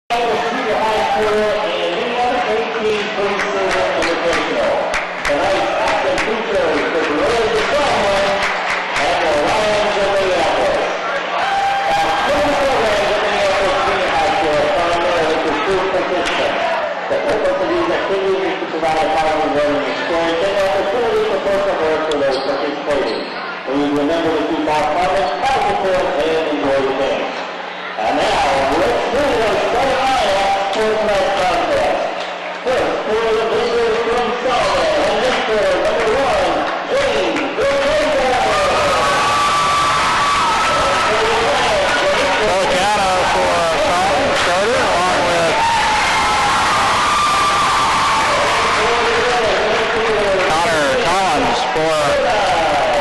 Junior high school and Minneapolis 18 pre-silver invitational. Tonight's active features the Gorillas of Solomon and the Lions of Minneapolis. Some of the programs at Minneapolis Junior High School are primarily for school participants. The purpose of these activities is to provide a powerful learning experience and opportunity for personal growth for those participating. Please remember to keep our comments positive and enjoy the game. And now, let's do the starting lineup for tonight's contest. First, for the visitors from Solomon, and Mr. number 1, James Feliciano for Solomon, starter, along with Connor Collins for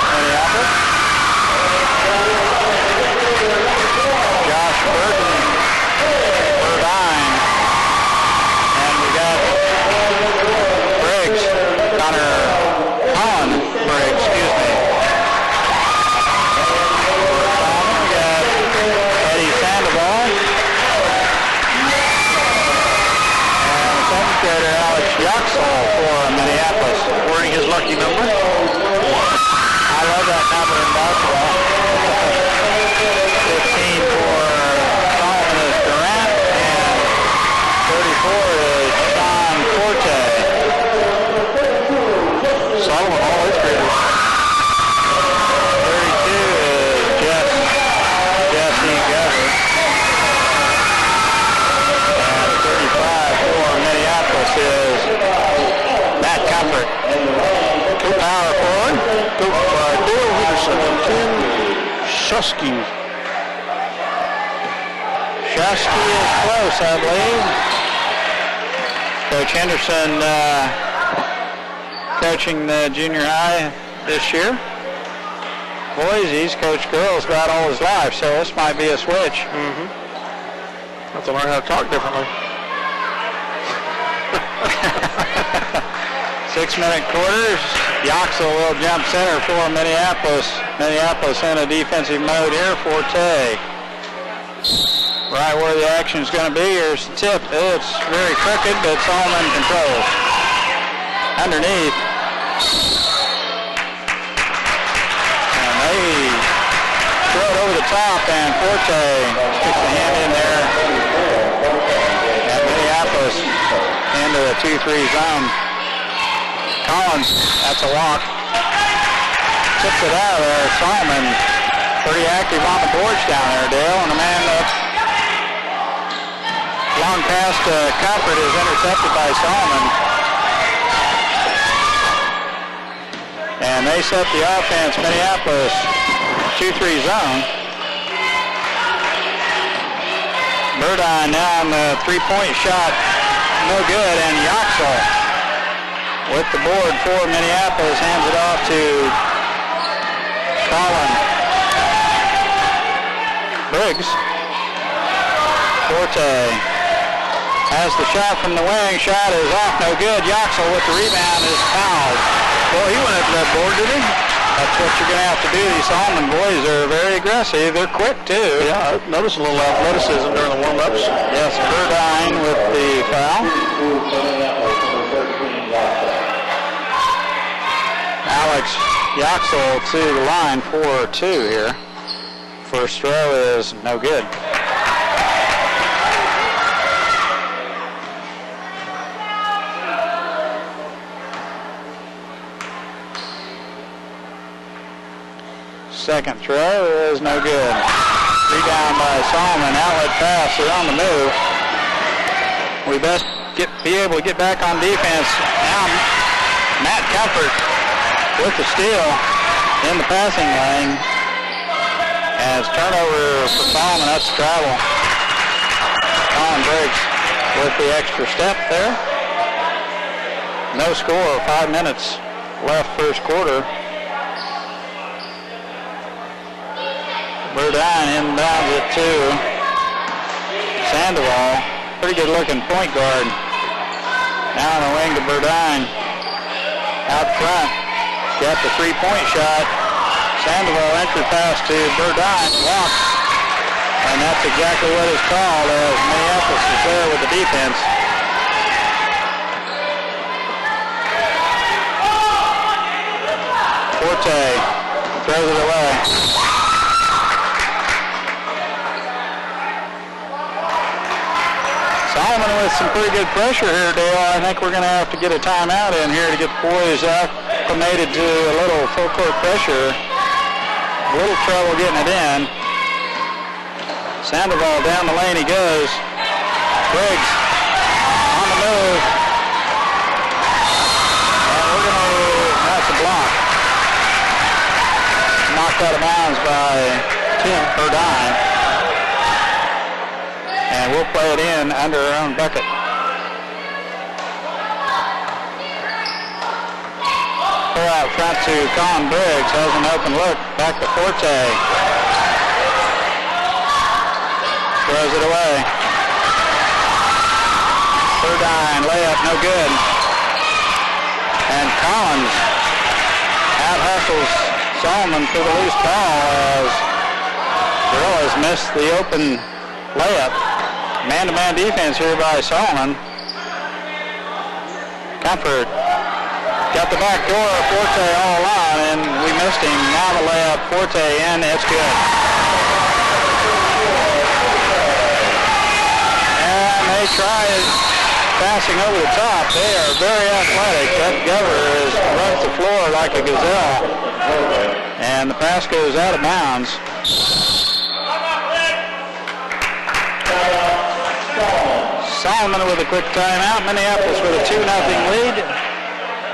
Minneapolis. Josh Burton, Burdine, and we got Briggs, Connor Collins, Briggs, excuse me. For Solomon, we got Eddie Sandoval, and seventh grader Alex Yaxel for Minneapolis, wearing his lucky number. I love that number in basketball. 15 for Solomon is Durant, and 34 is Sean Forte. Solomon, all his graders. 32 is Jesse Governor. And 35 for Minneapolis is Matt Comfort. Power forward, coached by Dale Henderson and Tim Shusky. Shusky is close, I believe. Coach Henderson coaching the junior high this year. Boys, he's coached girls about all his life, so this might be a switch. Have to learn how to talk differently. 6-minute quarters. Yaxel will jump center for Minneapolis. Minneapolis in a defensive mode here. Forte. Right where the action is going to be. Here's the tip. It's very crooked, but Solomon controls. Underneath. And they throw it over the top, and Forte sticks the hand in there. And Minneapolis into the 2-3 zone. Collins, that's a walk. Tips it out of there. Solomon pretty active on the boards down there, Dale. And the man up. Long pass to Comfort is intercepted by Solomon. And they set the offense, Minneapolis 2-3 zone. Burdine now on the three-point shot. No good, and Yaxel with the board for Minneapolis, hands it off to Colin Briggs. Forte has the shot from the wing. Shot is off, no good. Yaxel with the rebound is fouled. Well, he went after that board, did he? That's what you're going to have to do. These Solomon boys are very aggressive. They're quick, too. Yeah, I noticed a little athleticism during the warm-ups. Yes, Burdine with the foul. Alex Yaxel to the line for 2 here. First throw is no good. Second throw is no good. Rebound by Solomon. Outlet pass. They're on the move. We best be able to get back on defense. Now Matt Comfort with the steal in the passing lane. As turnover for Solomon, that's travel. Colin Briggs with the extra step there. No score, 5 minutes left first quarter. Burdine inbounds it to Sandoval. Pretty good looking point guard. Now on the wing to Burdine. Out front. Got the three-point shot. Sandoval entry pass to Burdine. Walks And that's exactly what is called, as Minneapolis is there with the defense. Forte throws it away. Solomon with some pretty good pressure here, Dale. I think we're going to have to get a timeout in here to get the boys acclimated to a little full court pressure. A little trouble getting it in. Sandoval down the lane he goes. Briggs on the move. And we're going to, that's a block. Knocked out of bounds by Tim Burdine. And we'll play it in under our own bucket. Throw out front to Colin Briggs. Has an open look. Back to Forte. Throws it away. Burdine, layup, no good. And Collins out-hustles Solomon for the loose ball as Gorillas missed the open layup. Man-to-man defense here by Solomon. Comfort got the back door, Forte all alone, and we missed him. Now the layup, Forte in, it's good. And they try passing over the top. They are very athletic. That Gover runs the floor like a gazelle. And the pass goes out of bounds. Solomon with a quick timeout. Minneapolis with a 2-0 lead.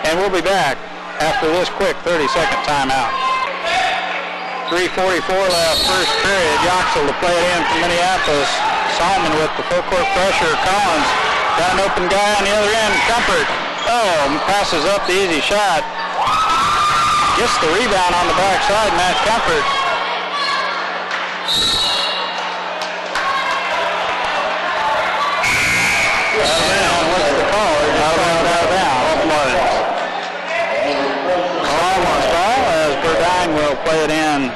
And we'll be back after this quick 30-second timeout. 3:44 left, first period. Yoxel to play it in from Minneapolis. Solomon with the full court pressure. Collins got an open guy on the other end. Comfort. Oh, passes up the easy shot. Gets the rebound on the backside. Matt Comfort. What's the call? Out of bounds. Almost all, as Burdine will play it in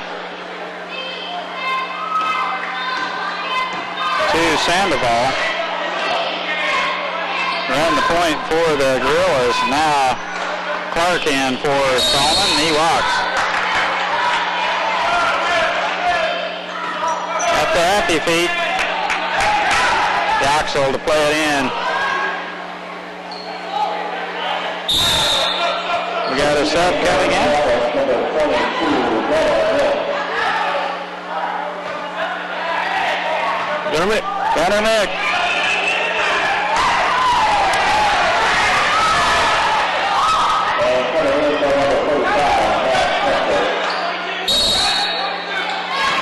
to Sandoval. Run the point for the Gorillas. Now Clark in for Solomon. He walks. At the happy feet. Yoxel to play it in. We got a sub coming in. Gunner Mick.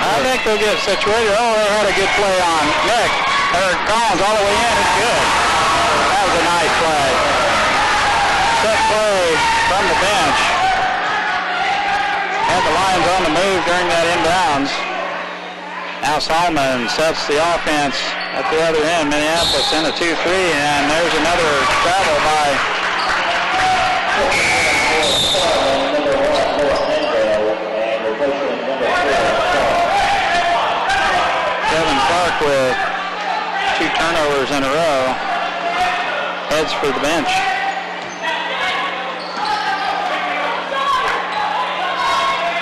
I think they'll get situated. Oh, they had a good play on Nick. Collins all the way in. It's good. That was a nice play. Set play from the bench. Had the Lions on the move during that inbounds. Now Solomon sets the offense at the other end. Minneapolis in a 2-3, and there's another travel by Kevin Clark with 2 turnovers in a row. Heads for the bench.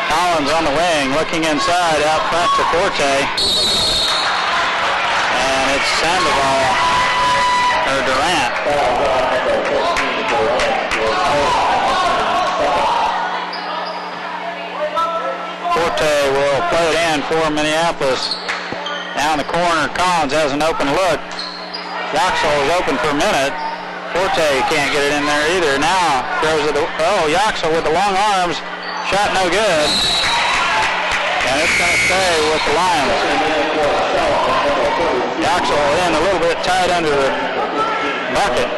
Collins on the wing, looking inside, out front to Forte. And it's Sandoval, or Durant. Forte will play it in for Minneapolis. Down the corner, Collins has an open look. Yoxel is open for a minute. Forte can't get it in there either. Now throws it. Oh, Yoxel with the long arms. Shot no good. And it's going to stay with the Lions. Yoxel in a little bit tight under the bucket.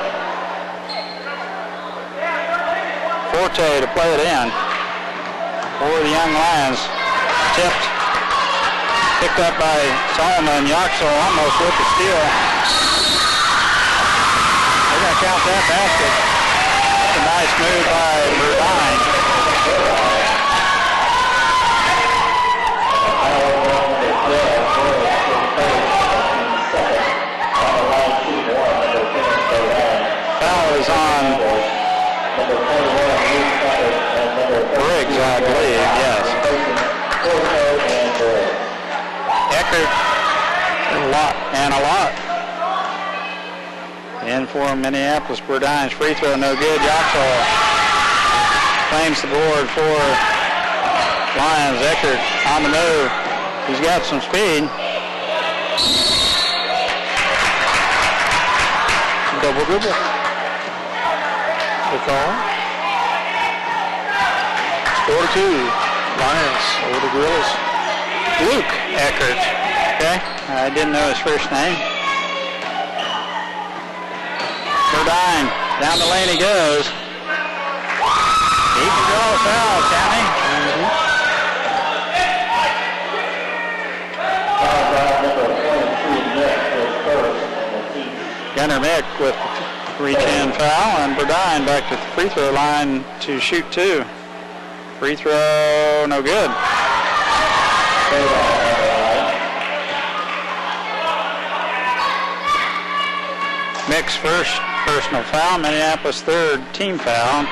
Forte to play it in for the young Lions. Tipped. Picked up by Solomon. Yoxel almost with the steal. They're going to count that basket. That's a nice move by Burdine. is on Briggs, I believe, yes. Eckert and a lot. In for Minneapolis. Burdine's free throw, no good. Yoxall claims the board for Lions. Eckert on the move. He's got some speed. Double dribble. Good call. Score 2. Lions over the Gorillas. Luke Eckert. Okay. I didn't know his first name. Burdine. Down the lane he goes. He can draw a foul, can he? Gunnar Mick with reach in foul, and Burdine back to the free throw line to shoot 2. Free throw, no good. Mick's first personal foul, Minneapolis third team foul.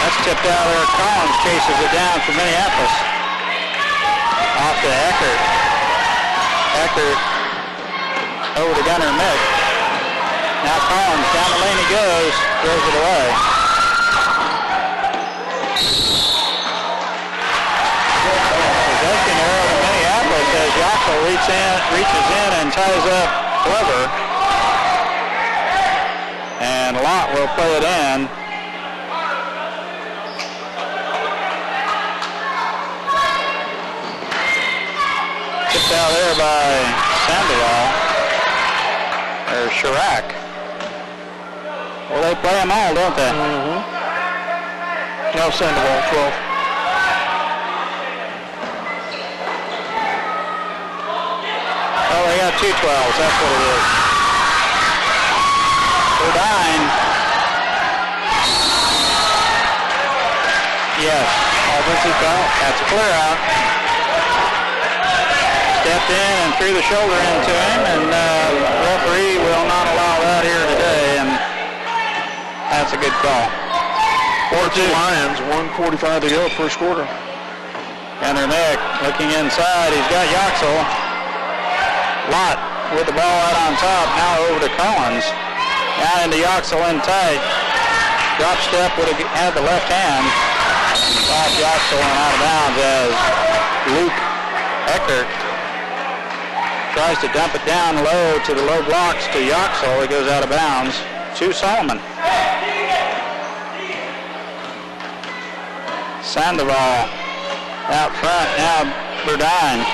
That's tipped out there. Collins chases it down for Minneapolis. Off to Eckert. Eckert over to Gunnar Mick. Now Collins, down the lane he goes, throws it away. Possession error in Minneapolis as Yoxall reaches in and ties up Glover. And Lott will play it in. Tipped out there by Sandoval. Or Chirac. Well, they play them all, don't they? Mm-hmm. No, Sandoval, 12. Oh, they got 2 12s, that's what it is. Burdine. Yes, offensive foul. That's a clear out. Stepped in and threw the shoulder into him, and the referee will not allow that here today, and that's a good call. 4-2 Lions, 1:45 to go, first quarter. Gunnar Mick looking inside. He's got Yoxall. Lott with the ball out on top. Now over to Collins. Now into Yoxall in tight. Drop step would have had the left hand. Off Yoxall and out of bounds as Luke Eckert tries to dump it down low to the low blocks to Yoxall. It goes out of bounds to Solomon. Sandoval out front. Now Burdine.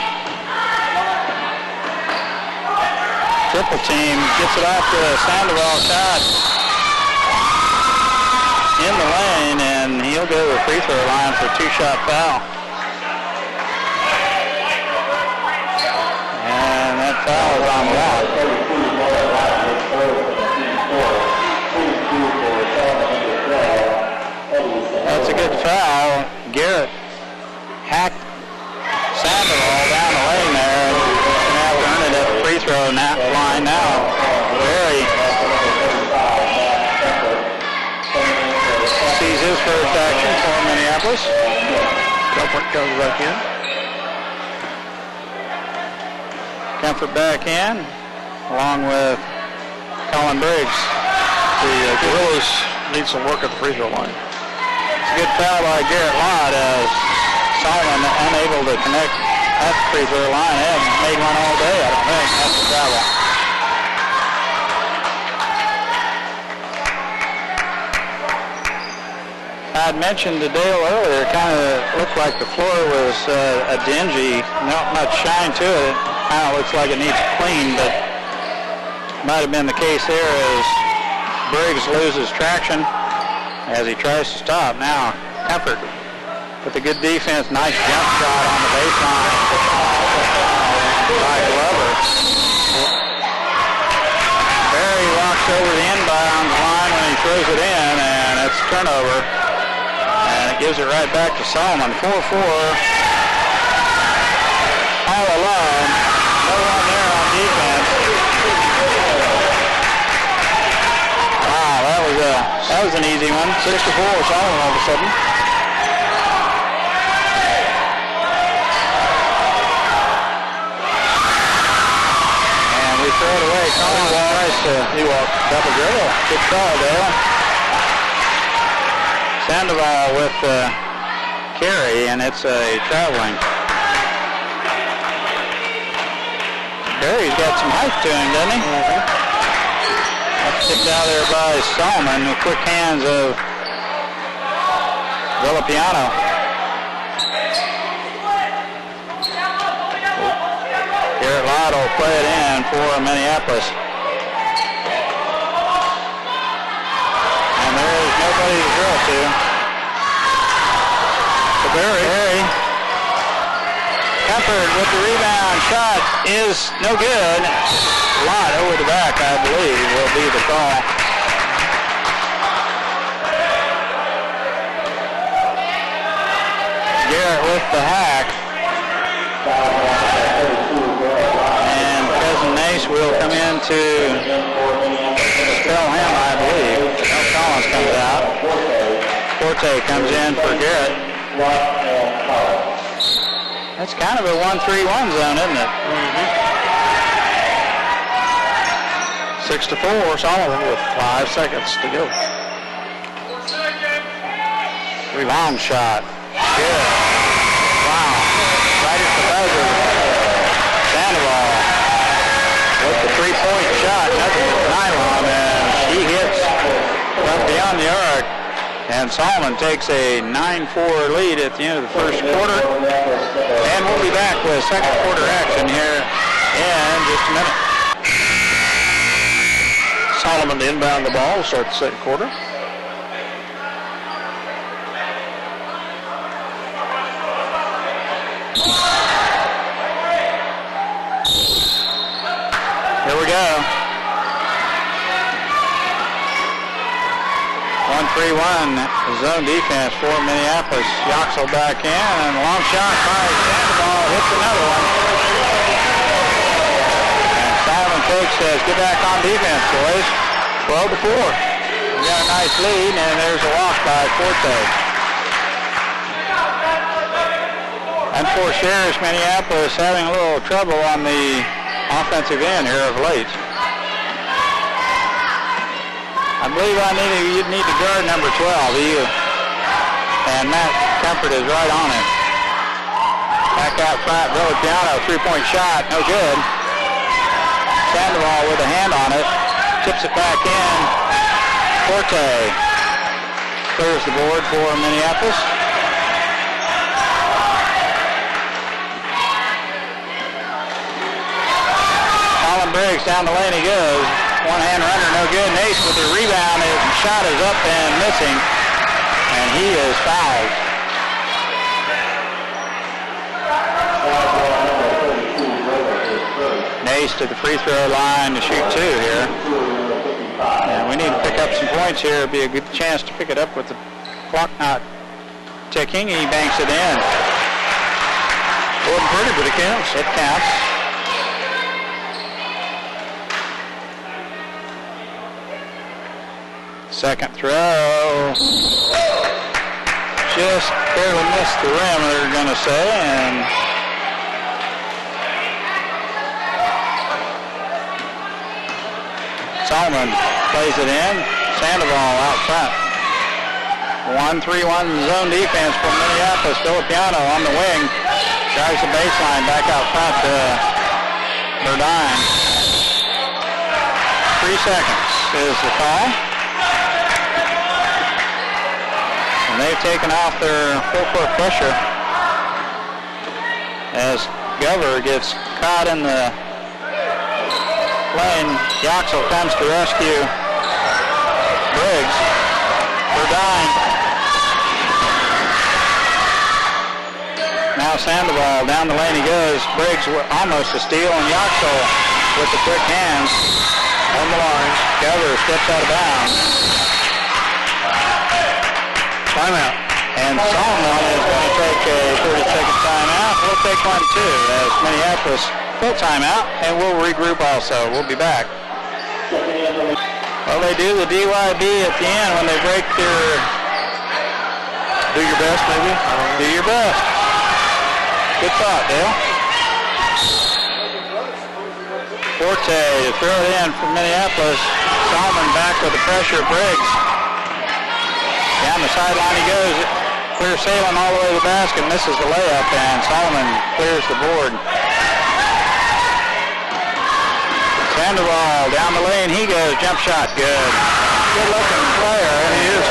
Triple team gets it off to Sandoval. Shot in the lane, and he'll go to the free throw line for a 2-shot foul. And that foul is on Watt. That's a good foul. Garrett hacked Sandoval down the lane there, and now earned it at the free throw line now. Barry sees his first action for Minneapolis. Comfort comes back in. Comfort back in, along with Colin Briggs. The Gorillas need some work at the free throw line. It's a good foul by Garrett Lott as Solomon unable to connect at the free throw line. They haven't made one all day, I don't think. That's the travel. I had mentioned to Dale earlier, it kind of looked like the floor was a dingy, not much shine to it. It kind of looks like it needs clean, but might have been the case there as Briggs loses traction as he tries to stop. Now, Comfort with a good defense, nice jump shot on the baseline by Glover. Barry walks over the inbound line when he throws it in, and it's turnover. And it gives it right back to Solomon. 4-4. All alone. No one there on defense. That was an easy one. 6-4, Solomon all of a sudden. And we throw it away. Collins tries to double dribble. good call, Dale. Sandoval with the carry, and it's a traveling. Barry's got some height to him, doesn't he? That's tipped out there by Solomon. The quick hands of Villapiano. Garrett Lott will play it in for Minneapolis. And there is nobody to throw to. So Barry. Comfort with the rebound. Shot is no good. Lott over the back, I believe, will be the call. Garrett with the hack. And Cousin Nace will come in to spell him, I believe. No, Collins comes out. Forte comes in for Garrett. That's kind of a 1-3-1 zone, isn't it? 6-4, Solomon with 5 seconds to go. Long shot. Good. Wow. Right at the buzzer. Sandoval with the three-point shot. Nothing but nylon, and he hits from beyond the arc. And Solomon takes a 9-4 lead at the end of the first quarter. And we'll be back with second quarter action here in just a minute. Solomon to inbound the ball to start the second quarter. Here we go. 1-3-1 zone defense for Minneapolis. Yoxel back in, and long shot by Sandoval hits another one. And Solomon Coach says, get back on defense, boys. 12-4. We got a nice lead, and there's a walk by Forte. And for Sheriff's, Minneapolis having a little trouble on the offensive end here of late. I believe you need to guard number 12. And Matt Comfort is right on it. Back out front, Villapiano, three-point shot, no good. Sandoval with a hand on it, tips it back in. Forte clears the board for Minneapolis. Colin Briggs down the lane he goes. One-hand runner, no good. Nace with the rebound. His shot is up and missing. And he is fouled. Nace to the free throw line to shoot two here. And we need to pick up some points here. It'd be a good chance to pick it up with the clock not ticking. He banks it in. Wasn't pretty, but it counts. It counts. Second throw. Just barely missed the rim, they're going to say. And Solomon plays it in. Sandoval out front. 1-3-1 zone defense for Minneapolis. Villapiano on the wing. Drives the baseline back out front to Burdine. 3 seconds is the call. And they've taken off their full court pressure as Gover gets caught in the lane. Yoxel comes to rescue Briggs. Burdine. Now Sandoval down the lane he goes. Briggs almost a steal, and Yoxel with the quick hands on the line. Gover steps out of bounds. Timeout. And Solomon is going to take a 30-second timeout. We'll take one too as Minneapolis full timeout, and we'll regroup also. We'll be back. Well, they do the DYB at the end when they break their... Do your best, maybe? Do your best. Good thought, Dale. Forte to throw it in from Minneapolis. Solomon back with the pressure of Briggs. Down the sideline he goes. Clear sailing all the way to the basket. Misses the layup, and Solomon clears the board. Sandoval down the lane. He goes. Jump shot. Good. Good looking player. He is.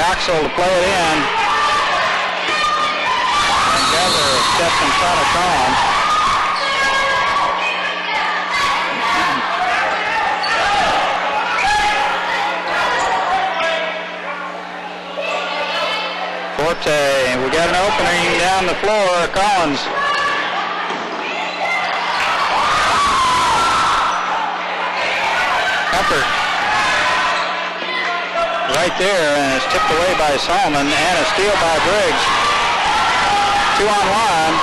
Yaxel to play it in. And Dever steps in front of Collins. Forte, we got an opening down the floor. Collins. Comfort. Right there, and it's tipped away by Solomon, and a steal by Briggs. 2 on 1.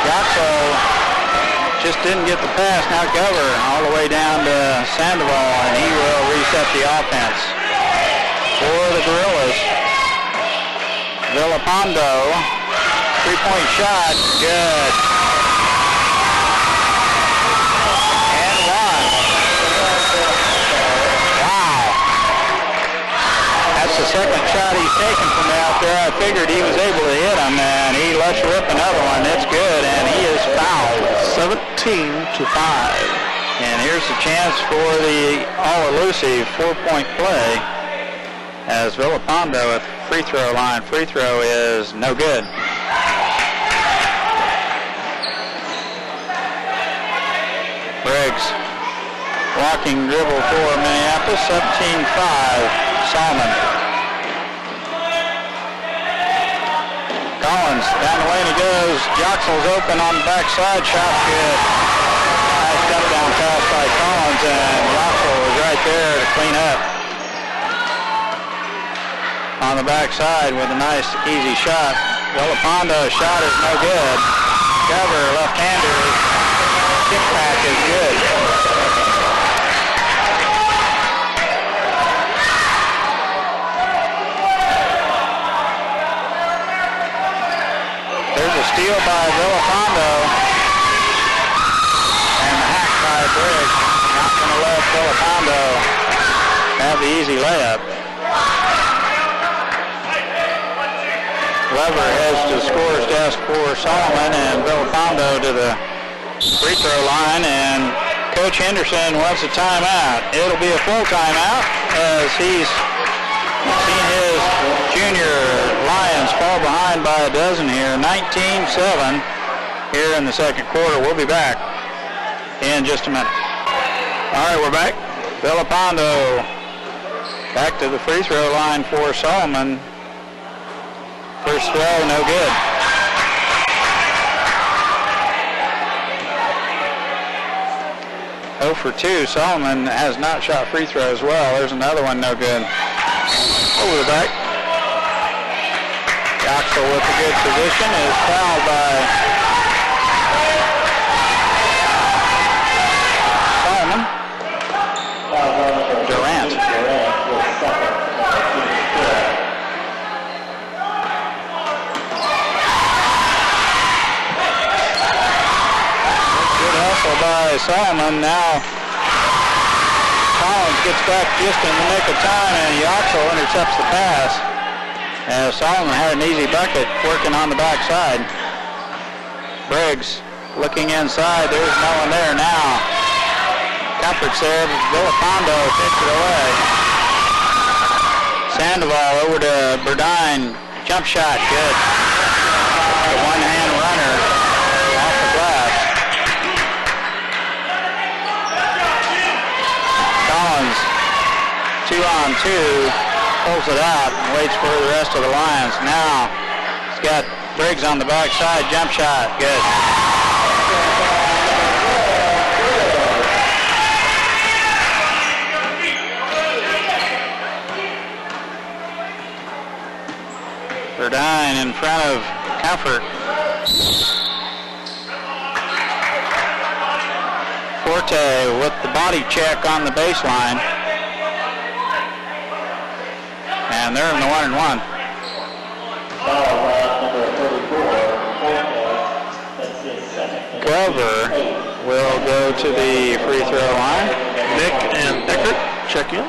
Yaxel just didn't get the pass. Now Gover all the way down to Sandoval, and he will reset the offense. For the Gorillas, Villapando, 3-point shot, good. And one. Wow. That's the second shot he's taken from out there. I figured he was able to hit him, and he lets rip another one. It's good, and he is fouled. 17-5. And here's the chance for the all-elusive 4-point play as Villapando at the free throw line. Free throw is no good. Briggs, walking dribble for Minneapolis, 17-5, Solomon. Collins, down the lane he goes. Yaxel's open on the backside, shot good. Nice step down pass by Collins, and Yaxel was right there to clean up. On the backside with a nice, easy shot. Villapando shot is no good. Gover, left-hander, kickback is good. There's a steal by Villapando. And the hack by Briggs. Not going to let Villapando have the easy layup. Lever heads to the scorer's desk for Solomon, and Villapando to the free throw line, and Coach Henderson wants a timeout. It'll be a full timeout as he's seen his junior Lions fall behind by a dozen here, 19-7 here in the second quarter. We'll be back in just a minute. All right, we're back. Villapando back to the free throw line for Solomon. First throw, no good. Oh for 2. Solomon has not shot free throws well. There's another one, no good. Over the back. Yaxel with a good position is fouled by Solomon. Durant. By Solomon. Now Collins gets back just in the nick of time, and Yaxel intercepts the pass as Solomon had an easy bucket working on the backside. Briggs looking inside. There's no one there now. Comfort's there, but Villapando takes it away. Sandoval over to Burdine. Jump shot, good. A one-hand runner off the glass. Collins, 2-on-2, pulls it out and waits for the rest of the Lions. Now he's got Briggs on the backside, jump shot, good. Verdine in front of Comfort. Forte with the body check on the baseline. And they're in the 1-and-1. Glover will go to the free throw line. Nick and Eckert check in.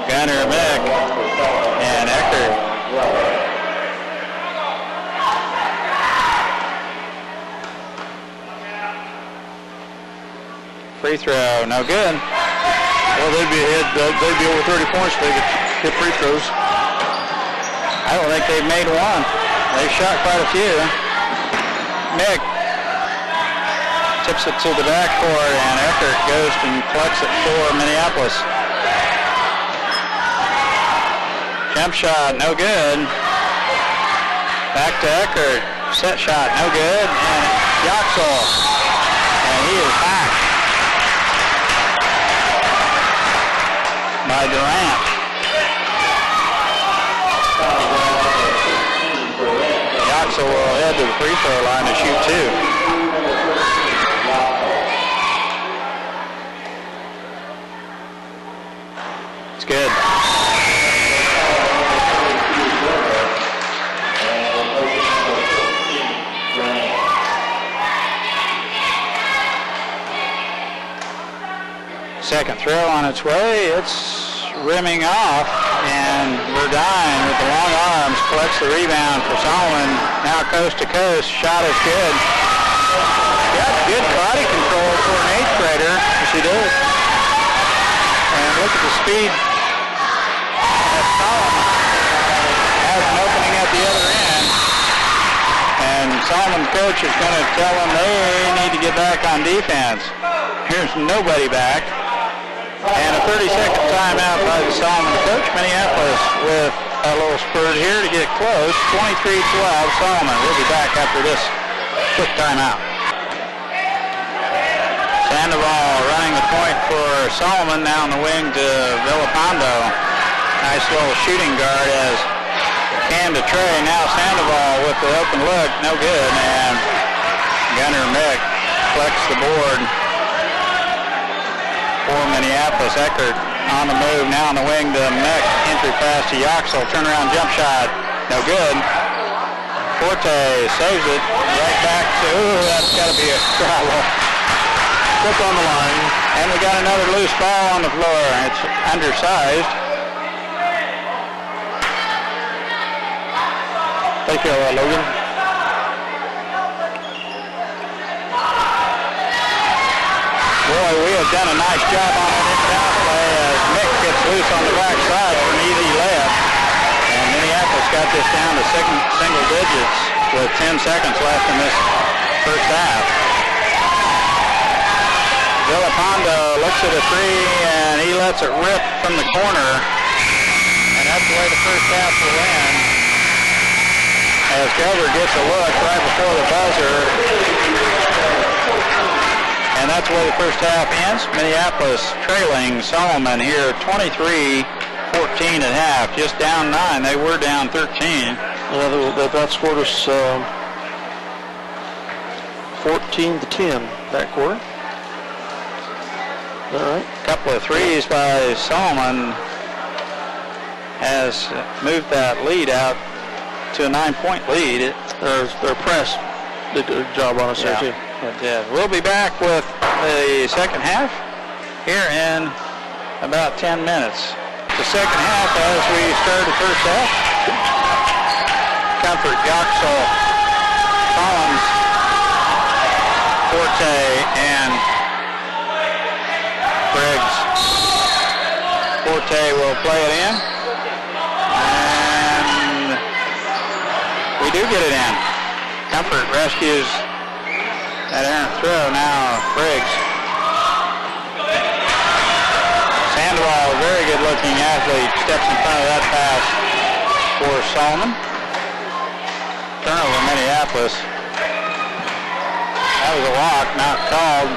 Gunner, Mick, and Eckert. Free throw, no good. Well, they'd be ahead. They'd be over 30 points if they could hit free throws. I don't think they've made one. They've shot quite a few. Mick tips it to the backcourt, and Eckert goes and collects it for Minneapolis. Jump shot, no good. Back to Eckert. Set shot, no good. And Yoxel. And he is back by Durant. Yoxel will head to the free throw line to shoot two. It's good. Second throw on its way. It's rimming off, and Verdine with the long arms collects the rebound for Solomon. Now coast to coast. Shot is good. Got good body control for an 8th grader. Yes, he does. And look at the speed that Solomon has an opening at the other end. And Solomon's coach is going to tell them they need to get back on defense. Here's nobody back. And a 30-second timeout by the Solomon coach. Minneapolis with a little spurt here to get close. 23-12 Solomon. We'll be back after this quick timeout. Sandoval running the point for Solomon. Now on the wing to Villapando. Nice little shooting guard as hand to Trey. Now Sandoval with the open look. No good. And Gunner Mick collects the board for Minneapolis. Eckert on the move, now on the wing to Mick. Entry pass to Yoxel. Turnaround jump shot. No good. Forte saves it. Right back to, that's got to be a travel. Flip on the line. And we got another loose ball on the floor. It's undersized. Thank you, Logan. Boy, we have done a nice job on it inbound play as Mick gets loose on the backside for an easy layup. And Minneapolis got this down to single digits with 10 seconds left in this first half. Villapando looks at a three and he lets it rip from the corner. And that's the way the first half will end. As Glover gets a look right before the buzzer. And that's the way the first half ends. Minneapolis trailing Solomon here 23-14 at half. Just down 9. They were down 13. Yeah, that scored us 14-10 that quarter. Is that right? A couple of threes by Solomon has moved that lead out to a 9-point lead. Their press did a good job on us there too. It did. We'll be back with the second half here in about 10 minutes. The second half as we start the first half. Comfort, Yoxel, Collins, Forte, and Briggs. Forte will play it in. And we do get it in. Comfort rescues that errant throw. Now Briggs. Sandoval, a very good looking athlete, steps in front of that pass for Solomon. Turnover Minneapolis. That was a walk, not called.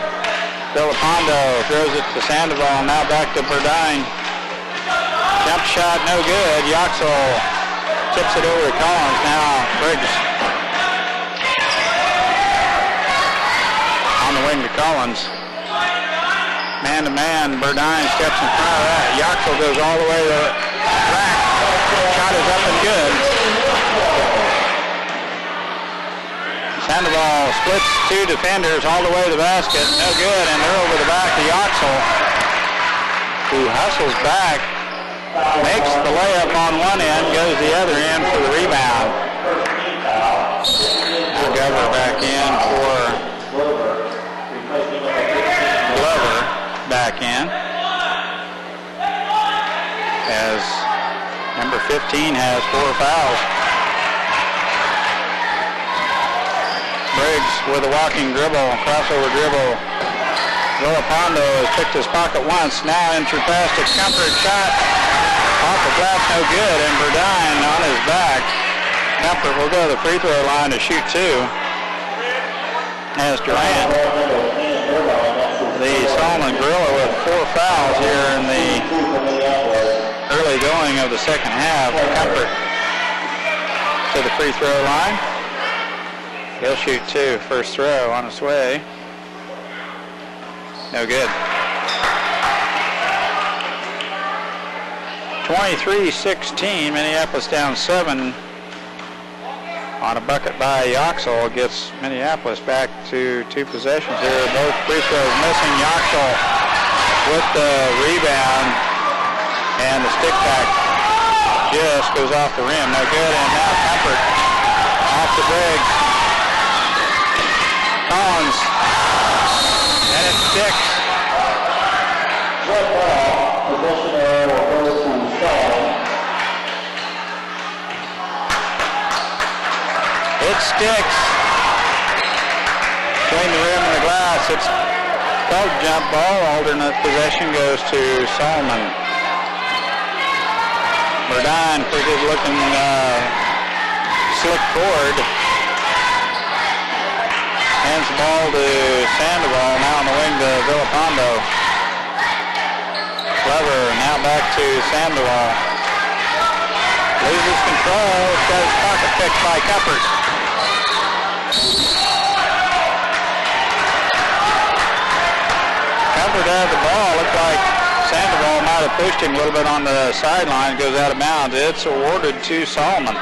Villapando throws it to Sandoval, now back to Verdine. Jump shot, no good. Yoxel tips it over to Collins. Now Briggs on the wing to Collins. Man-to-man, Burdine steps in front of that. Yoxel goes all the way to the rack. Shot is up and good. Sandoval splits two defenders all the way to the basket. No good, and they're over the back to Yoxel, who hustles back, makes the layup on one end, goes the other end for the rebound. Now Glover back in for Glover back in, as number 15 has 4 fouls. Briggs with a walking dribble, crossover dribble. Villapando has picked his pocket once, now in through pass to Comfort, shot off the glass, no good, and Burdine on his back. Comfort will go to the free throw line to shoot 2. As Durant, the Solomon Gorilla, with 4 fouls here in the early going of the second half. Comfort to the free throw line. He'll shoot 2. First throw on its way. No good. 23-16, Minneapolis down 7 on a bucket by Yoxel. Gets Minneapolis back to 2 possessions here. Both free throws missing. Yoxel with the rebound, and the stick back just goes off the rim. No good, and now Comfort off the Briggs. Collins, and it sticks. It sticks between the rim and the glass. It's called jump ball. Alternate possession goes to Solomon. Burdine, pretty good looking slick forward. Hands the ball to Sandoval, now on the wing to Villapando. Glover now back to Sandoval. Loses control, got his pocket picked by Comfort. Comfort has the ball. Looks like Sandoval might have pushed him a little bit on the sideline. Goes out of bounds. It's awarded to Solomon.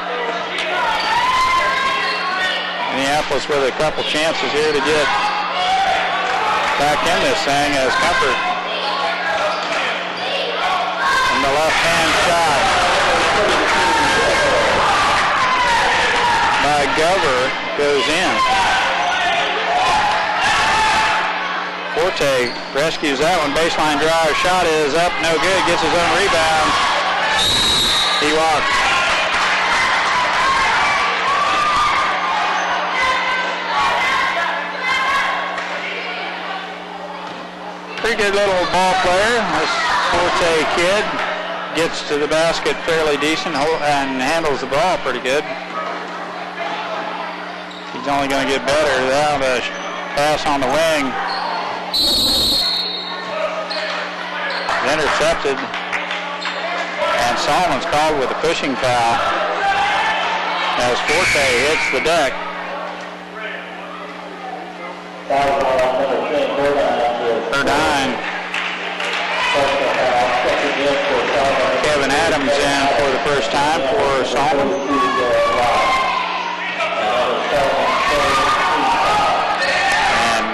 Minneapolis with a couple chances here to get back in this thing, as Comfort in the left-hand shot by Glover goes in. Forte rescues that one. Baseline drive. Shot is up. No good. Gets his own rebound. He walks. Pretty good little ball player. This Forte kid gets to the basket fairly decent and handles the ball pretty good. He's only going to get better. Now the pass on the wing. Intercepted. And Solomon's called with a pushing foul as Forte hits the deck. Burdine. Kevin Adams in for the first time for Solomon. And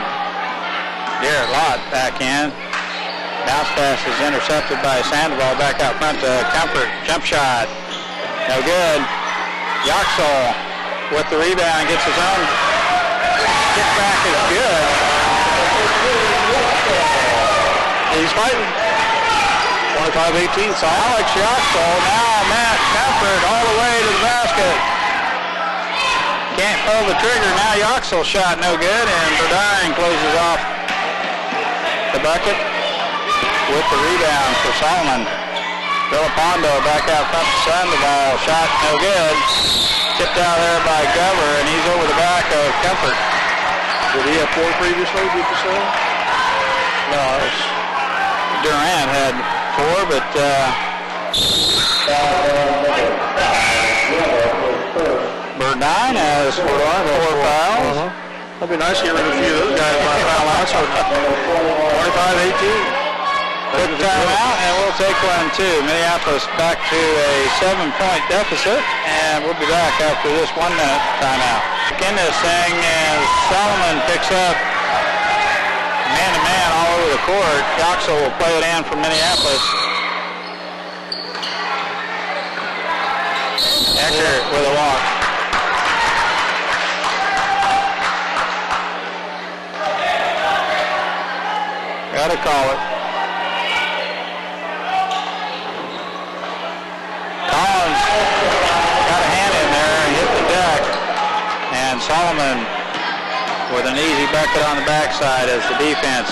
Garrett Lott back in. Bounce pass is intercepted by Sandoval. Back out front to Comfort. Jump shot. No good. Yoxel with the rebound. Gets his own. Kick back is good. He's fighting. 25-18. So Alex Yoxel. Now Matt Comfort all the way to the basket. Can't pull the trigger. Now Yoxel shot no good, and Burdine closes off the bucket with the rebound for Solomon. Villapando back out front to Sandoval. Shot no good. Tipped out there by Glover, and he's over the back of Comfort. Did he have 4 previously, did you say? No, Durant had 4, but Burdine has 4 fouls. That'd be nice to get rid of a few of those guys by foul out. So 25-18. Quick timeout, and we'll take one too. Minneapolis back to a 7-point deficit, and we'll be back after this 1 minute timeout. In this thing as Solomon picks up man-to-man all over the court. Yoxel will play it in from Minneapolis. Eckert with a walk. Gotta call it. Collins got a hand in there and hit the deck. And Solomon with an easy bucket on the backside as the defense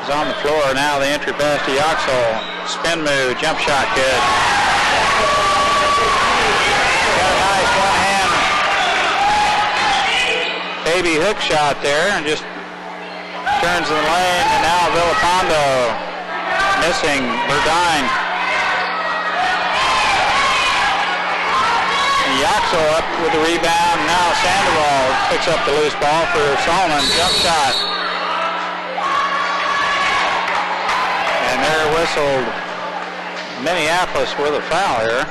is on the floor. Now the entry pass to Yoxel. Spin move, jump shot good. Got a nice one-hand baby hook shot there and just turns in the lane. And now Villapando missing Burdine. Yoxel up with the rebound. Now Sandoval picks up the loose ball for Solomon. Jump shot. And they're whistled Minneapolis with a foul here.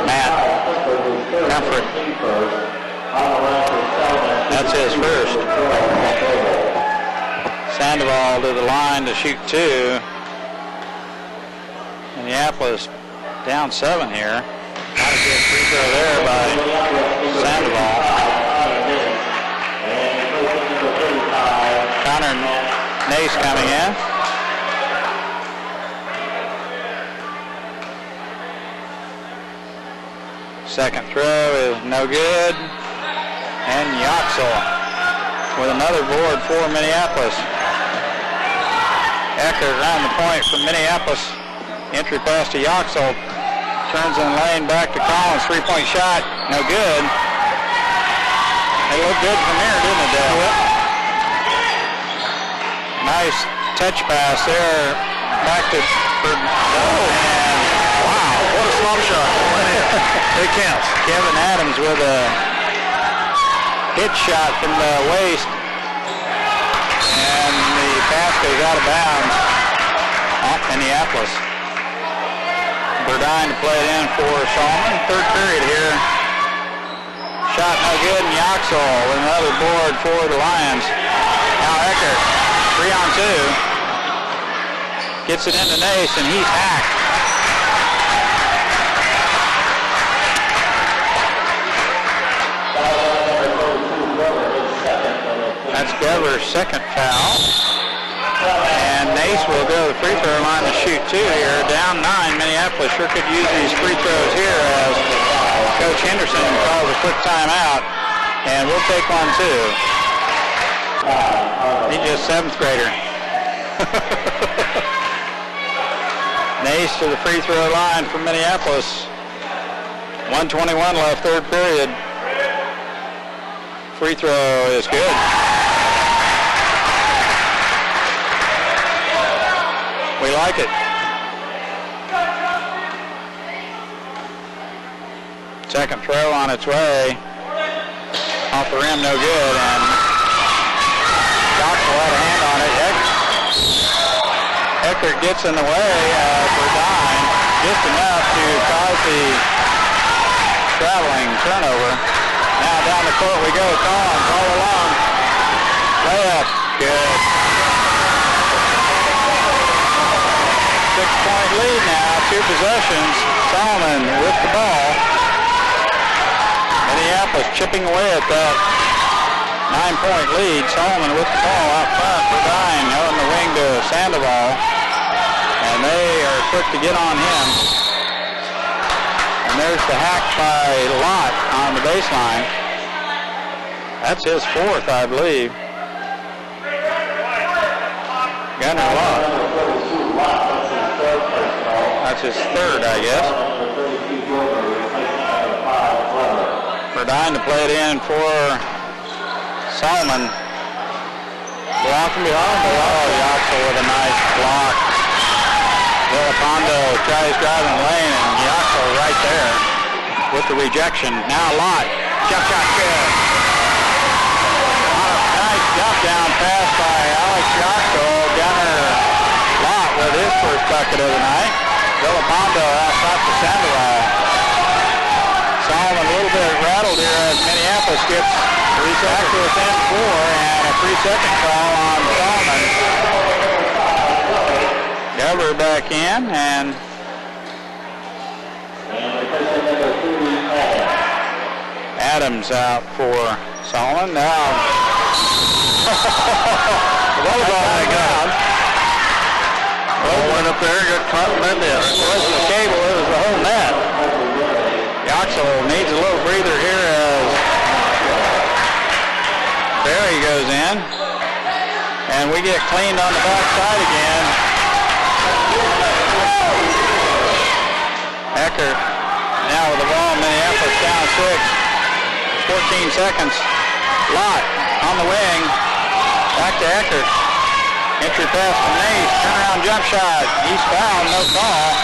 Matt Comfort. That's his first. Sandoval to the line to shoot two. Minneapolis down 7 here. Not a good free throw there by Sandoval. Connor Nace coming in. Second throw is no good. And Yoxel with another board for Minneapolis. Eckert around the point from Minneapolis. Entry pass to Yoxel. Turns in the lane back to Collins. Three-point shot. No good. They looked good from here, didn't it, Dale? Yep. Nice touch pass there. Back to and wow, What a slump shot. It counts. Kevin Adams with a hit shot from the waist. And the pass goes out of bounds off Minneapolis. Burdine to play it in for Solomon. Third period here. Shot no good, and Yoxel with another board for the Lions. Now Eckert, 3-on-2. Gets it into Nace, and he's hacked. That's Dever's second foul. And Nace will go to the free throw line to shoot two here. Down 9. Minneapolis sure could use these free throws here as Coach Henderson calls a quick timeout. And we'll take one too. He's just 7th grader. Nace to the free throw line from Minneapolis. 1:21 left, third period. Free throw is good. We like it. Second throw on its way. Off the rim, no good. And Yoxel had a hand on it. Eckert gets in the way of Burdine just enough to cause the traveling turnover. Now down the court we go. Collins all along. Layup. Good. 6-point lead now, 2 possessions. Solomon with the ball. Minneapolis chipping away at that 9-point lead. Solomon with the ball out front. Burdine on the wing to Sandoval. And they are quick to get on him. And there's the hack by Lott on the baseline. That's his 4th, I believe. Gunnar Lott. That's his 3rd, I guess. Burdine to play it in for Solomon. Block from behind. Oh, Yoxel with a nice block. Villapando tries driving the lane, and Yoxel right there with the rejection. Now Lott, jump shot good. Nice jump down pass by Alex Yaxel. Gunner Lott with his first bucket of the night. Villapando outside for Sandoval. Solomon a little bit rattled here as Minneapolis gets back to within 4 and a 3-second call on Solomon. Gover back in and Adams out for Solomon. Now the volleyball hang out. Ball went up there, got caught in that net. It wasn't the cable, it was the whole net. Yaxel needs a little breather here as Barry goes in. And we get cleaned on the backside again. Eckert now with the ball. Minneapolis down 6. 14 seconds. Lott on the wing. Back to Eckert. Entry pass from Nace. Turnaround jump shot. He's fouled. No call.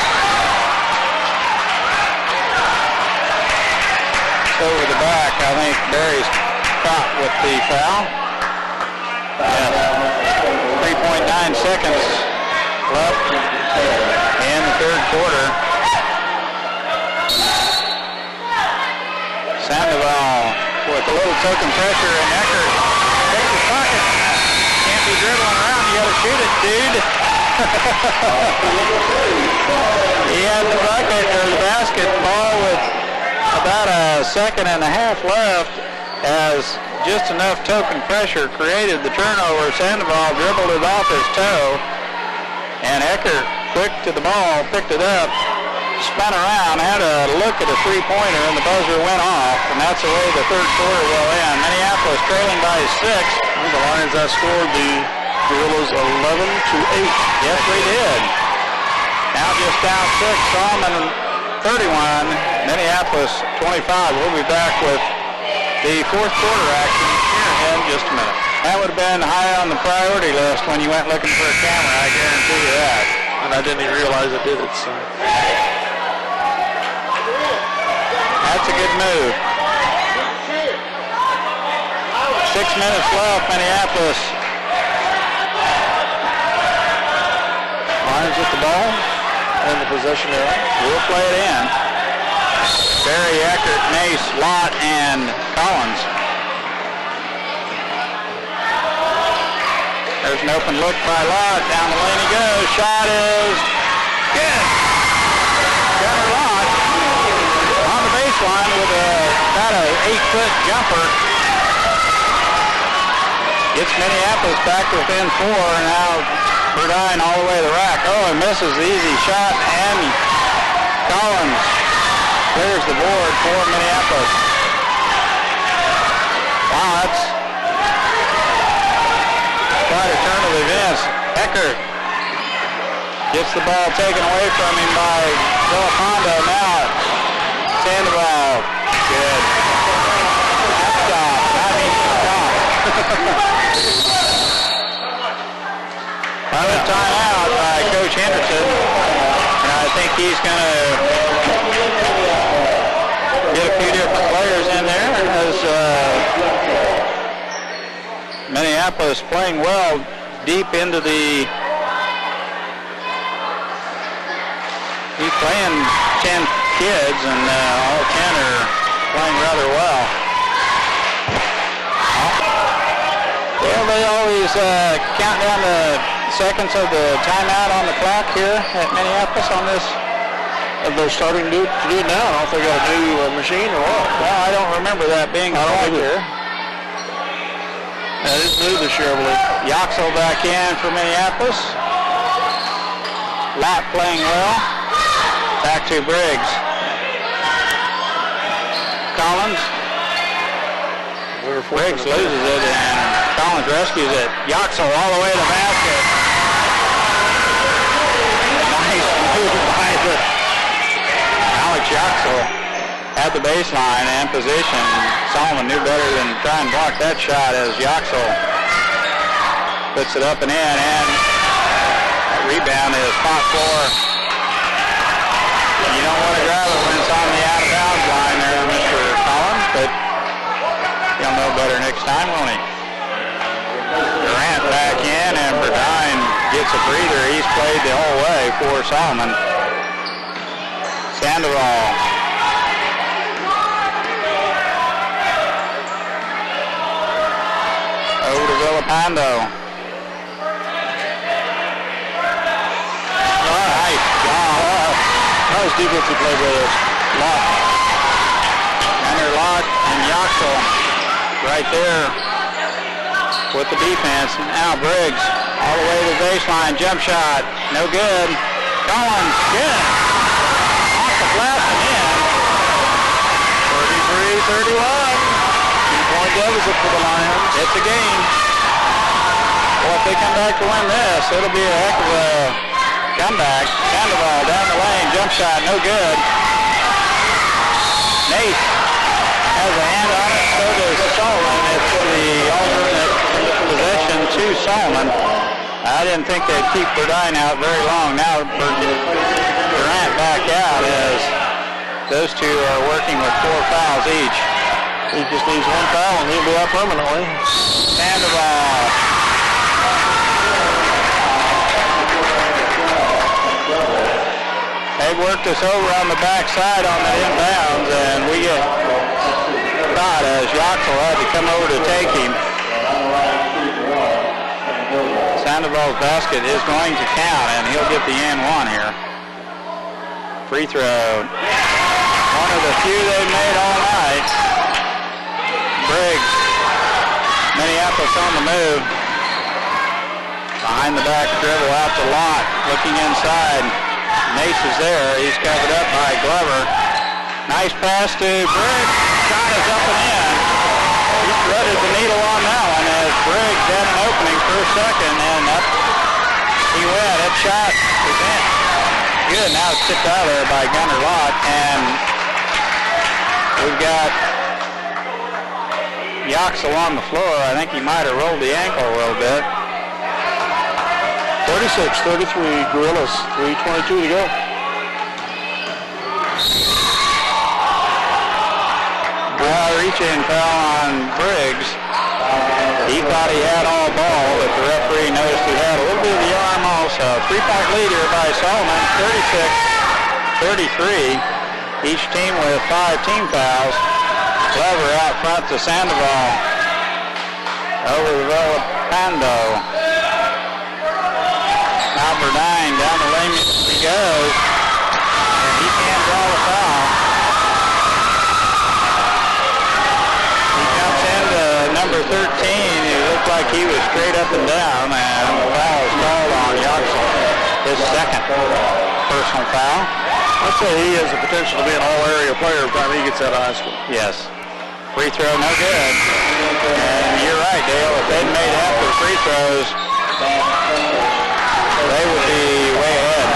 Over the back. I think Barry's caught with the foul. 3.9 seconds left in the third quarter. Sandoval with a little token pressure, and Eckert takes his pocket. Can't be dribbling around. You got to shoot it, dude. He had the bucket or the basketball with about a second and a half left as just enough token pressure created the turnover. Sandoval dribbled it off his toe, and Eckert, quick to the ball, picked it up, spun around, had a look at a three-pointer, and the buzzer went off, and that's the way the third quarter will end. Minneapolis trailing by 6. The Lions outscored the Gorillas 11-8. Yes, we did. Now just down 6. Solomon 31, Minneapolis 25. We'll be back with the fourth quarter action here in just a minute. That would have been high on the priority list when you went looking for a camera, I guarantee you that. And I didn't even realize I did it, so. That's a good move. 6 minutes left, Minneapolis. Lions with the ball and the possession area. We'll play it in. Barry, Eckert, Nace, Lott, and Collins. There's an open look by Lott. Down the lane he goes. Shot is good. Gunner Lott on the baseline with about an 8-foot jumper. Gets Minneapolis back within 4. Now Burdine all the way to the rack. Oh, and misses the easy shot. And Collins clears the board for Minneapolis. Wow, that's quite a turn of events. Eckert gets the ball taken away from him by Villapando. Now Sandoval. Good. Stop. Another timeout by Coach Henderson. And I think he's going to get a few different players in there as Minneapolis playing well deep into the... He's playing 10 kids, and all 10 are playing rather well. Well, they always count down the seconds of the timeout on the clock here at Minneapolis on this. They're starting to do it now. I don't know if they got a new machine or what. Well, I don't remember that being a factor. That is new this year, I believe. Yaxel back in for Minneapolis. Lott playing well. Back to Briggs. Collins. Briggs loses it and Collins rescues it. Yaxel all the way to the basket. Nice move by Alex Yaxel. Had the baseline and position. Solomon knew better than try and block that shot as Yaxel puts it up and in, and that rebound is fought for. You don't want to grab it when it's on the out-of-bounds line there. time, won't he? Durant back in, and Burdine gets a breather. He's played the whole way for Solomon. Sandoval. Over to Villapando. Nice job. Nice defensive play, brothers. Gunner Locke and Yaxel right there with the defense. Now Briggs all the way to the baseline. Jump shot. No good. Collins. Good. Off the glass and in. 33-31. 2-point deficit for the Lions. It's a game. Well, if they come back to win this, it'll be a heck of a comeback. Sandoval down the lane. Jump shot. No good. Nate has a hand on it. So does Solomon. It's the alternate possession to Solomon. I didn't think they'd keep Burdine out very long. Now Durant back out as those two are working with 4 fouls each. He just needs 1 foul and he'll be out permanently. Sandoval. They worked us over on the backside on the inbounds, and we get caught as Yaxel had to come over to take him. Sandoval's basket is going to count, and he'll get the and one here. Free throw. One of the few they've made all night. Briggs. Minneapolis on the move. Behind the back dribble out to Lott. Looking inside. Nace is there. He's covered up by Glover. Nice pass to Briggs. Shot is up and in. He threaded the needle on that one as Briggs had an opening for a second, and up he went. That shot is in. Good. Now it's tipped out of there by Gunnar Lott, and we've got Yaxel on the floor. I think he might have rolled the ankle a little bit. 36-33, Gorillas, 3:22 to go. Reach-in foul on Briggs. He thought he had all ball, but the referee noticed he had a little bit of the arm also. 3-point lead here by Solomon, 36-33. Each team with 5 team fouls. Glover out front to Sandoval. Over to Villapando. Now Burdine down the lane he goes. And he can't draw the foul. He comes into number 13. He looked like he was straight up and down, and the foul is called on Yaxel. His second personal foul. I'd say he has the potential to be an all-area player by the time he gets out of high school. Yes. Free throw, no good. And you're right, Dale. If they'd made half the free throws, they would be way ahead.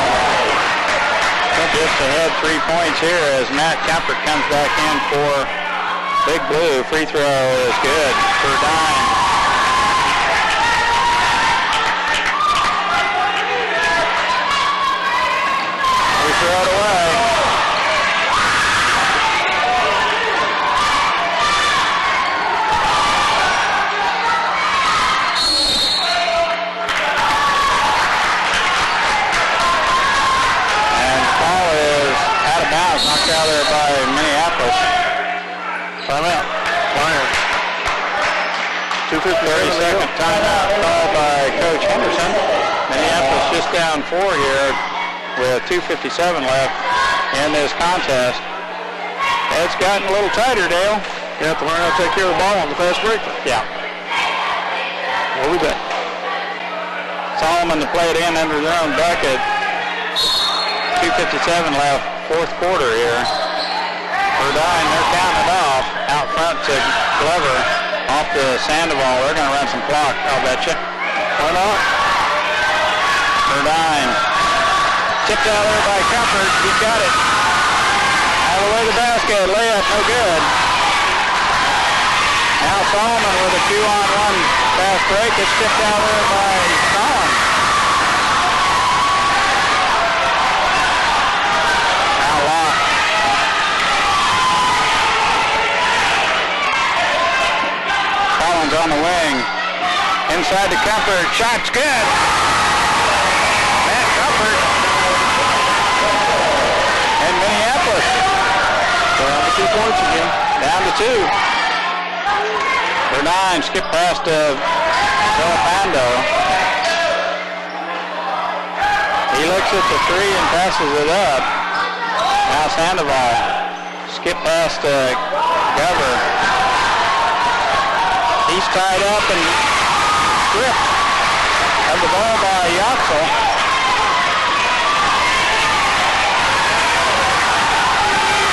Just ahead 3 points here as Matt Kemper comes back in for Big Blue. Free throw is good for Dine. We throw it away. Knocked out there by Minneapolis. Timeout. Lions. 30-second timeout called by Coach Henderson. Minneapolis just down 4 here with 2:57 left in this contest. It's gotten a little tighter, Dale. You have to learn how to take care of the ball on the fast break. Yeah. We'll be back. Solomon to play it in under their own bucket. 2:57 left. Fourth quarter here. Burdine, they're counting it off. Out front to Glover. Off to Sandoval. They're going to run some clock, I'll bet you. Why not? Burdine. Tipped out there by Comfort. He got it. Out of the way to the basket. Layup, no good. Now Solomon with a 2-on-1 fast break. It's tipped out there by Collins. on the wing. Inside to Comfort. Shot's good. Matt Comfort. And Minneapolis. Down to 2 points again. Down to 2. For 9. Skip past Villapando. He looks at the 3 and passes it up. Now Sandoval. Skip past Gover. He's tied up and stripped of the ball by Yoxel.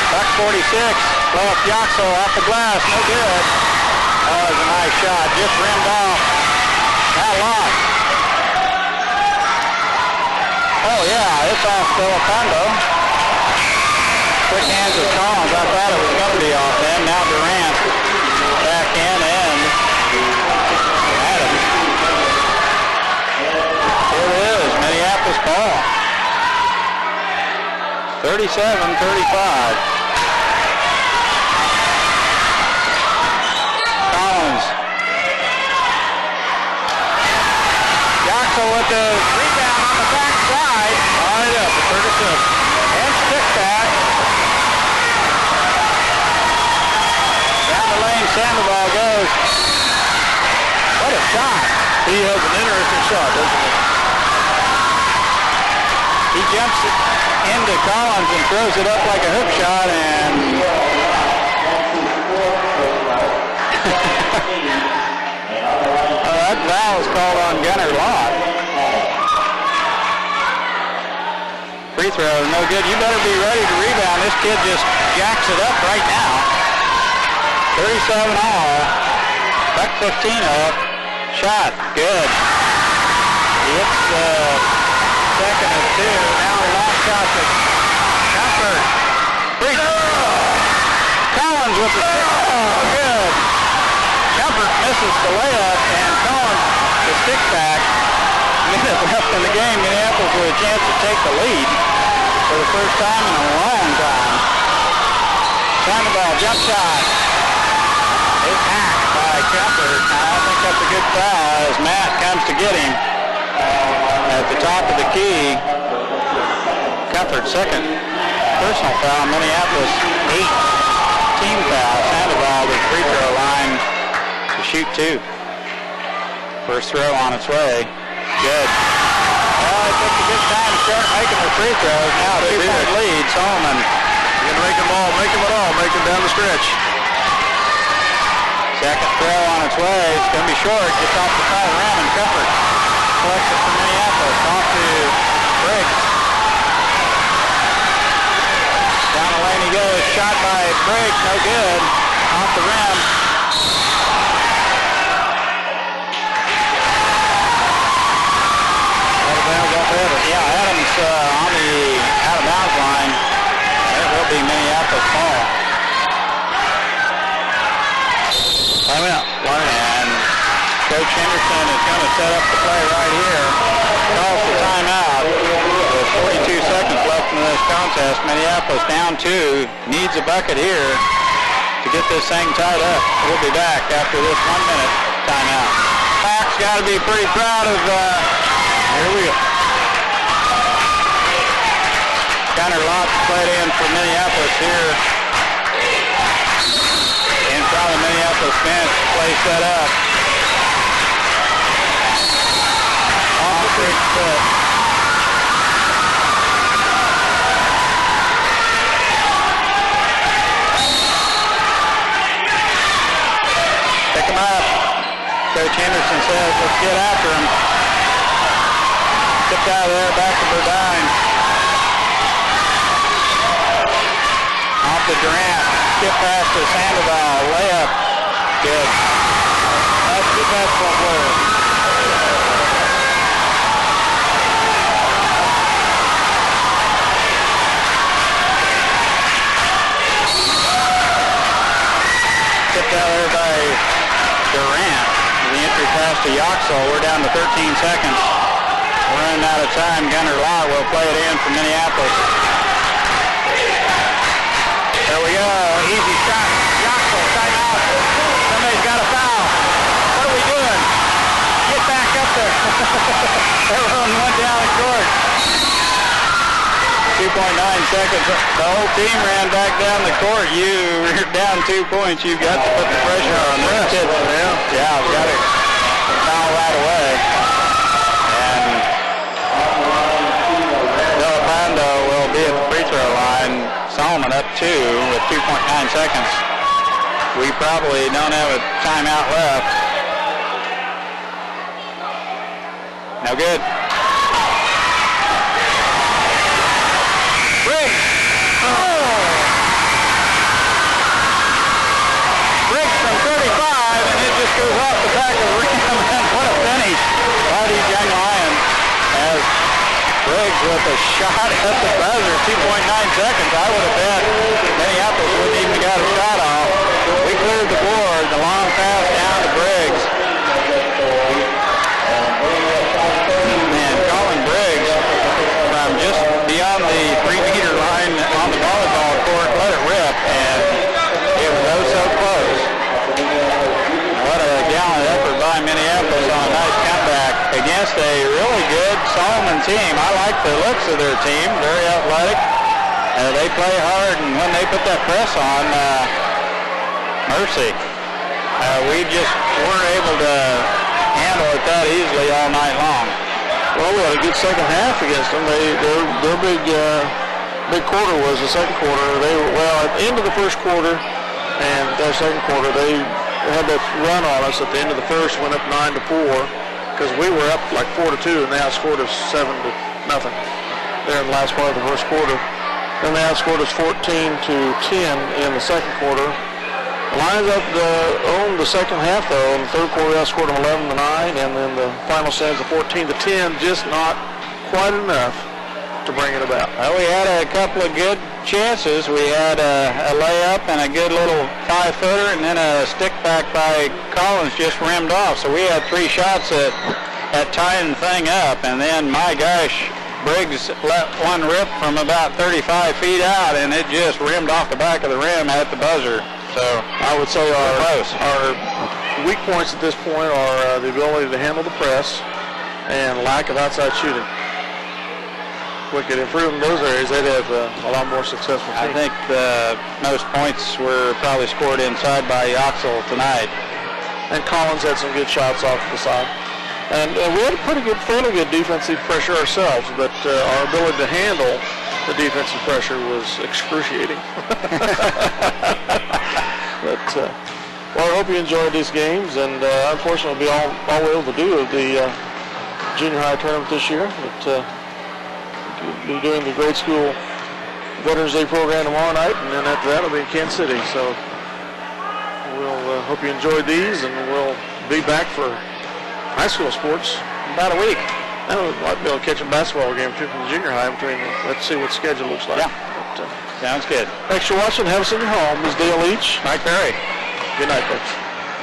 Buck 46. Blow up Yoxel off the glass. No good. That was a nice shot. Just rimmed off. Now lost. Oh yeah, it's off Villapando. Quick hands of Collins. I thought it was going to be off then. Now Durant back in and Adams. Here it is, Minneapolis ball. 37-35. Collins. Yoxel with the rebound on the backside. Right up for Ferguson. And stick back. Down the lane, Sandoval goes. What a shot. He has an interesting shot, doesn't he? He jumps into Collins and throws it up like a hook shot, and that foul is called on Gunnar Lott. Free throw, no good. You better be ready to rebound. This kid just jacks it up right now. 37 all. Buck 15 up. Shot, good. He hits the second of 2. Now a long shot to Comfort. Free throw. Collins with the good. Comfort misses the layup, and Collins the stick back. Minute left in the game. Minneapolis with a chance to take the lead for the first time in a long time. Sandoval jump shot. It's hacked by Comfort. I think that's a good foul as Matt comes to get him at the top of the key. Comfort second personal foul. Minneapolis 8th team foul. Sandoval with free throw line to shoot 2. First throw on its way. Good. Well, it took a good time to start making the free throws. Now a 2-point lead. Solomon. You're going to make them all. Make them at all. Make them down the stretch. Second throw on its way. It's going to be short. Gets off the foul rim, and Comfort collects it from Minneapolis. Off to Briggs. Down the lane he goes. Shot by Briggs. No good. Off the rim. Yeah, Adams on the out-of-bounds line. It will be Minneapolis ball. Timeout. And Coach Henderson is going to set up the play right here. Calls the timeout. With 42 seconds left in this contest. Minneapolis down 2. Needs a bucket here to get this thing tied up. We'll be back after this 1-minute timeout. Mac's got to be pretty proud of here we go. Gunnar Lott played in for Minneapolis here in front of the Minneapolis bench. Play set up. Off the big foot. Pick him up. Coach Henderson says, let's get after him. Tipped out of there, back to Burdine. Off to Durant. Skip pass to Sandoval. Layup. Good. That's good basketball player. Tipped out there by Durant. The entry pass to Yoxel. We're down to 13 seconds. We're running out of time. Gunnar Lott will play it in for Minneapolis. There we go. Easy shot. Yoxel, timeout. Somebody's got a foul. What do Everyone went down the court. 2.9 seconds. The whole team ran back down the court. You're down 2 points. You've got to put the pressure on these kids. Yeah, we've got to foul right away. And Villapando will be at the free throw line. Solomon up 2 with 2.9 seconds. We probably don't have a timeout left. No good. Briggs. Oh. Briggs from 35, and it just goes off the back of the rim. What a finish by these young Lions. As Briggs with a shot at the buzzer, 2.9 seconds. I would have bet Minneapolis wouldn't even got a shot off. We cleared the board. The long pass down to Briggs. And Colin Briggs from just beyond the 3-meter line on the volleyball court let it rip, and it was oh so close. What a gallant effort by Minneapolis on a nice comeback against a really good Solomon team. I like the looks of their team. Very athletic. They play hard, and when they put that press on, mercy. We just weren't able to handle it that easily all night long. Well, we had a good second half against them. Their big quarter was the second quarter. They were, well, at the end of the first quarter and their second quarter, they had that run on us at the end of the first, went up 9-4, because we were up like 4-2, and they outscored us 7-0 there in the last part of the first quarter. Then they outscored us 14-10 in the second quarter. The Lions owned the second half, though. In the third quarter, they outscored them 11-9, and then the final stands at 14-10, just not quite enough to bring it about. Well, we had a couple of good chances. We had a layup and a good little 5-footer, and then a stick back by Collins just rimmed off. So we had 3 shots at tying the thing up, and then, my gosh, Briggs let one rip from about 35 feet out, and it just rimmed off the back of the rim at the buzzer. So I would say our weak points at this point are the ability to handle the press and lack of outside shooting. If we could improve in those areas, they'd have a lot more successful team. I think the most points were probably scored inside by Oxel tonight. And Collins had some good shots off to the side. And we had a fairly good defensive pressure ourselves, but our ability to handle the defensive pressure was excruciating. But, well, I hope you enjoyed these games, and unfortunately, it'll be all we're able to do of the junior high tournament this year. But we'll be doing the grade school Veterans Day program tomorrow night, and then after that, it'll be in Kansas City. So we'll hope you enjoyed these, and we'll be back for high school sports in about a week. I might be able to catch a basketball game too from the junior high between. Let's see what the schedule looks like. Yeah. But, sounds good. Thanks for watching. Have us in your home. This is Dale Leach. Mike Perry. Good night, folks.